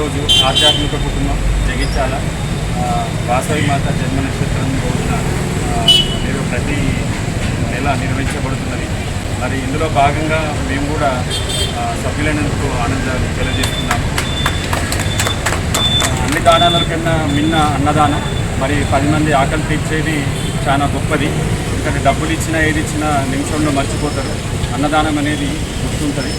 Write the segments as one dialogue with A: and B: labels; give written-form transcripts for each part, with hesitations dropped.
A: ఈరోజు ఆధ్యాత్మిక కుటుంబం జగిత్యాల వాసవి మాత జన్మ నక్షత్రం రోజున ప్రతి నెల నిర్వహించబడుతున్నది. మరి ఇందులో భాగంగా మేము కూడా సభ్యులైనందుకు ఆనందాలు తెలియజేస్తున్నాము. అన్ని దానాల కన్నా మిన్న అన్నదానం. మరి 10 మంది ఆకలి తీర్చేది చాలా గొప్పది. ఎందుకంటే డబ్బులు ఇచ్చినా ఏది ఇచ్చినా నిమిషంలో మర్చిపోతారు. అన్నదానం అనేది గుర్తుంటుంది.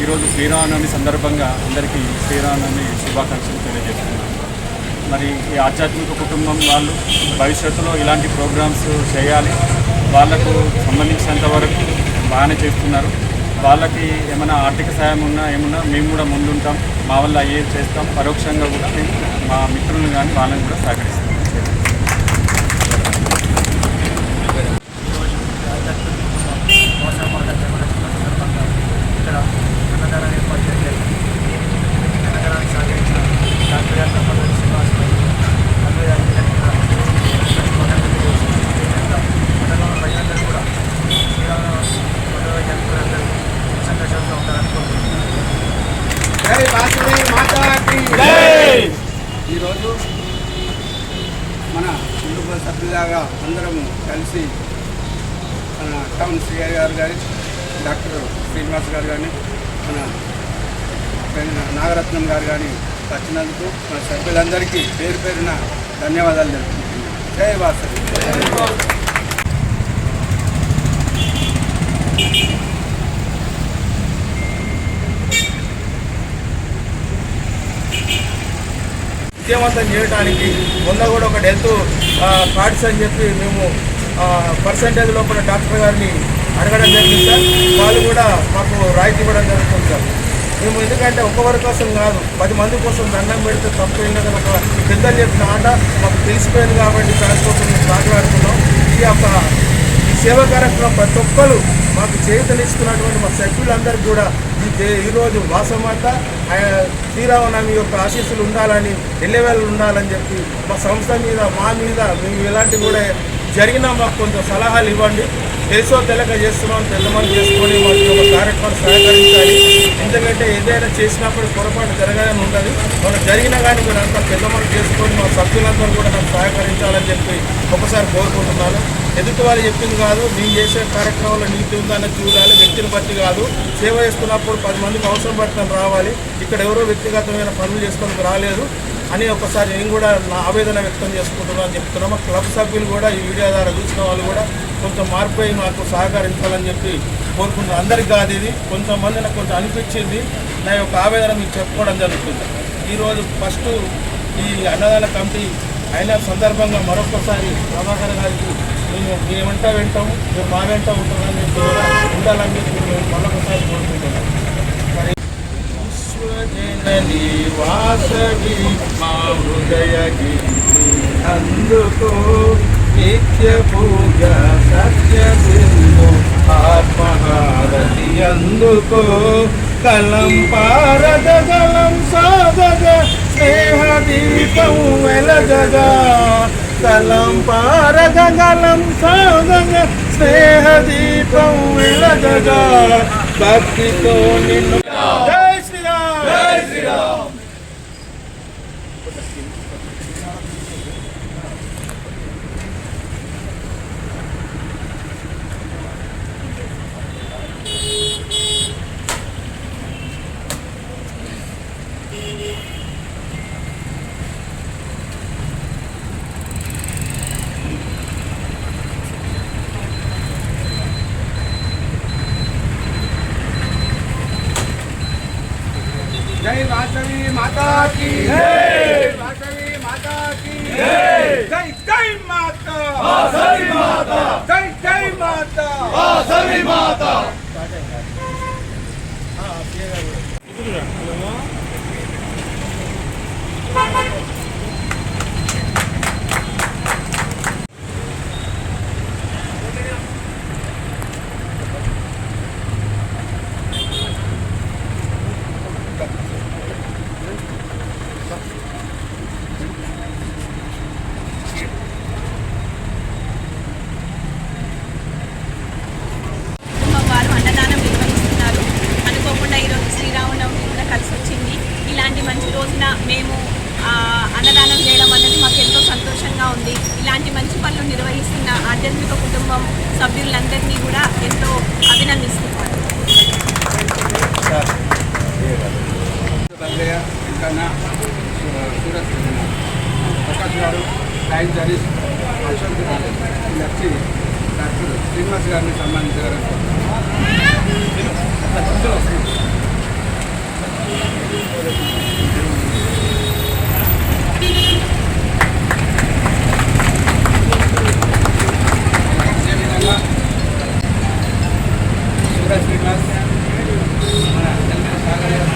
A: ఈరోజు శ్రీరామనవమి సందర్భంగా అందరికీ శ్రీరామనవమి శుభాకాంక్షలు తెలియజేస్తున్నాను. మరి ఈ ఆధ్యాత్మిక కుటుంబం వాళ్ళు భవిష్యత్తులో ఇలాంటి ప్రోగ్రామ్స్ చేయాలి. వాళ్లకు సంబంధించినంత వరకు బాగానే చేస్తున్నారు. వాళ్ళకి ఏమైనా ఆర్థిక సాయం ఉన్నా ఏమున్నా మేము కూడా ముందుంటాం. మా వల్ల ఏం చేస్తాం, పరోక్షంగా కూడా మేము మా మిత్రులను కానీ వాళ్ళని కూడా సహకరిస్తాం.
B: ఈరోజు మన కుటుంబ సభ్యులాగా అందరము కలిసి మన టౌన్ సిఐ గారు కానీ డాక్టర్ శ్రీనివాస్ గారు కానీ మన నాగరత్నం గారు కానీ వచ్చినందుకు మన సభ్యులందరికీ పేరు పేరున ధన్యవాదాలు తెలుపుకుంటున్నాను. జై వాసవి. విజయవంతం చేయడానికి మొన్న కూడా ఒక హెల్త్ కార్డ్స్ అని చెప్పి మేము పర్సంటేజ్ లోపల డాక్టర్ గారిని అడగడం జరిగింది సార్. వాళ్ళు కూడా మాకు రాయితీ ఇవ్వడం జరుగుతుంది సార్. మేము ఎందుకంటే ఒక్కరి కోసం కాదు, 10 మంది కోసం దండం పెడితే తప్పు ఏంటంటే ఒక పెద్దలు చెప్పిన ఆట మాకు తెలిసిపోయింది కాబట్టి దానికోసం మేము మాట్లాడుతున్నాం. ఈ సేవా కార్యక్రమం ప్రతి ఒక్కరు మాకు చేతనిస్తున్నటువంటి మా సభ్యులందరికీ కూడా ఈరోజు వాసమాత శ్రీరామనవమి యొక్క ఆశీస్సులు ఉండాలని, ఎల్లవేళలు ఉండాలని చెప్పి మా సంస్థ మీద మా మీద మేము ఎలాంటి కూడా జరిగినా మాకు కొంత సలహాలు ఇవ్వండి. తెలుసో తెలక చేస్తున్నాం, తెల్లమని చేసుకొని మాకు ఒక కార్యక్రమం సహకరించాలి. ఎందుకంటే ఏదైనా చేసినప్పుడు పొరపాటు జరగాలని ఉంటుంది. మనం జరిగినా కానీ మీరు అంతా పెద్దమని చేసుకొని మా సభ్యులందరూ కూడా నాకు సహకరించాలని చెప్పి ఒకసారి కోరుకుంటున్నాను. ఎదుటి వాళ్ళు చెప్పింది కాదు, నేను చేసే కార్యక్రమంలో నీతి ఉందని చూడాలి, వ్యక్తిని బట్టి కాదు. సేవ చేస్తున్నప్పుడు 10 మందికి అవసరం పడుతుంది రావాలి. ఇక్కడ ఎవరో వ్యక్తిగతమైన పనులు చేసుకోవడానికి రాలేదు అని ఒకసారి నేను కూడా నా ఆవేదన వ్యక్తం చేసుకుంటున్నాను అని చెప్తున్నాము. క్లబ్ సభ్యులు కూడా ఈ వీడియో ద్వారా చూసిన వాళ్ళు కూడా కొంచెం మార్పు అయి మాకు సహకరించాలని చెప్పి కోరుకుంటున్నాను. అందరికీ కాదు, ఇది కొంతమంది నాకు కొంచెం అనిపించింది. నా యొక్క ఆవేదన మీకు చెప్పుకోవడం జరుగుతుంది. ఈరోజు ఫస్ట్ ఈ అన్నదాన కమిటీ అయిన సందర్భంగా మరొకసారి ప్రభాకర్ గారికి మేము మీ వెంట వింటాము, మేము మా వెంట ఉంటామని చెప్పి ఉండాలని చెప్పి మేము మరొకసారి కోరుకుంటున్నాం. విశ్వజనని వాసవి మా హృదయకి అందుకో నిత్య పూజ సత్య సింధు ఆత్మహారతి అందుకో కలం పారద గలం సాగగ స్నేహ దీపం వెలగగా కలం పారద గలం సాగగ స్నేహ దీపం వెలగగా భక్తితో నిన్ను. జై శ్రీరామ్, జై శ్రీరామ్. जय वासवी माता की जय, वासवी माता की जय, जय जय माता वासवी माता, जय जय माता वासवी माता.
C: రోజున మేము అన్నదానం చేయడం అనేది మాకు ఎంతో సంతోషంగా ఉంది. ఇలాంటి మంచి పనులు నిర్వహిస్తున్న ఆధ్యాత్మిక కుటుంబం సభ్యులందరినీ కూడా ఎంతో అభినందిస్తున్నాను.
D: ప్రకాష్ గారు, సాయి హరీష్, అశోక్ గారు వచ్చి డాక్టర్ శ్రీనివాస్ గారిని సన్మానించారు. అదేవిధంగా సూరజ్ శ్రీనివాస్ మన తెలంగాణ సాగర్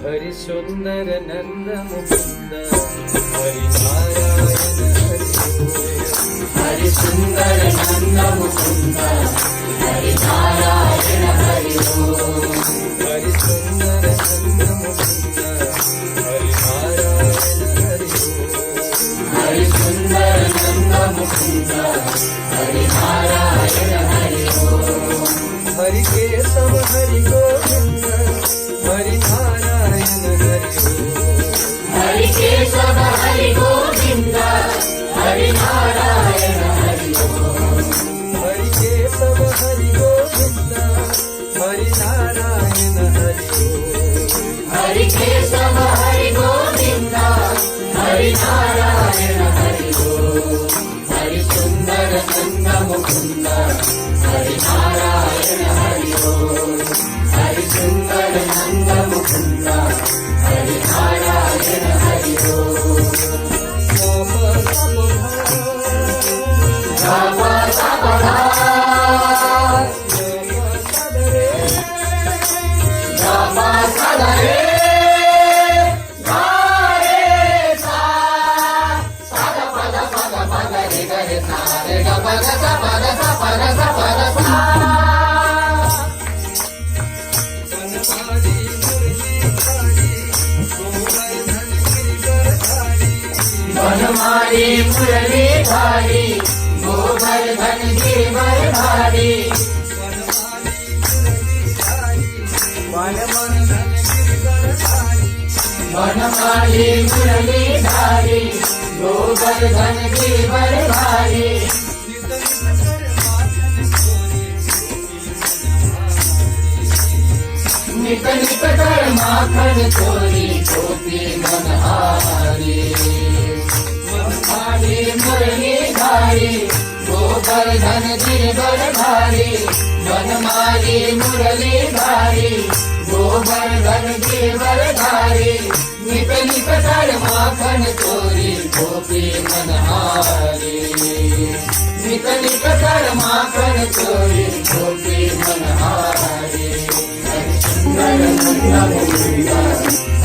D: హరి సుందర నంద ముకుంద హరి నారాయణ హరి సుందర నంద ముకుంద హరి నారాయణ హరి హరి సుందర నంద ముకుంద హరి నారాయణ హరి హరి సుందర నంద ముకుంద హరి నారాయణ హరి హరి కేశవ హరి గోవింద హరి నారాయణ హరి హరి కేశవ హరి గోవింద హరి నారాయణ హరి హరి కేశవ హరి గోవింద హరి నారాయణ హరి హరి కేశవ హరి గోవింద హరి నారాయణ హరి హరి సుందర నంద ముకుంద హరి నారాయణ హరి హరి సుందర నంద ముకుంద హరి నారాయణ హరి
E: बनमाली मुरली धारी गोवर्धन गिरवर धारी बनमाली मुरली धारी गोवर्धन गिरवर धारी नित नित कर माखन चोरी गोपी मनहारी बनमाली मुरली धारी गोवर्धन गिरवर धारी बनमाली मुरली धारी गोवर्धन गिरवर धारी नित नित कर माखन चोरी गोपी मनहारी नित नित कर माखन चोरी गोपी मनहारी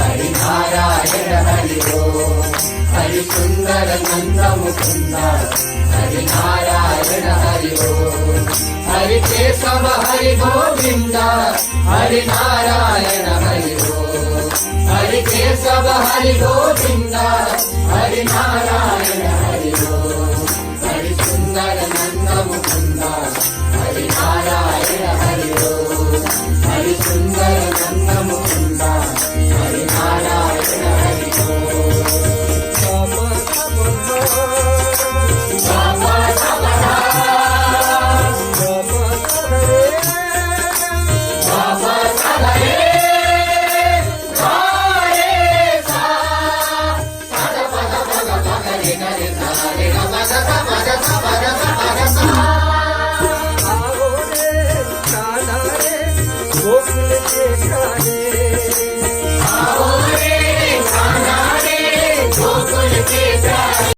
E: हरि नारायण हरि హరి సుందర నంద ముకుంద హరి నారాయణ హరి ఓం హరి కేశవ హరి గోవింద హరి నారాయణ హరి ఓం హరి కేశవ హరి గోవింద హరి నారాయణ హరి ఓం హరి సుందర నంద ముకుంద హరి నారాయణ హరి ఓం హరి సుందర నంద ముకుంద హరి నారాయణ హరి ఓం
D: गोकुल के गाने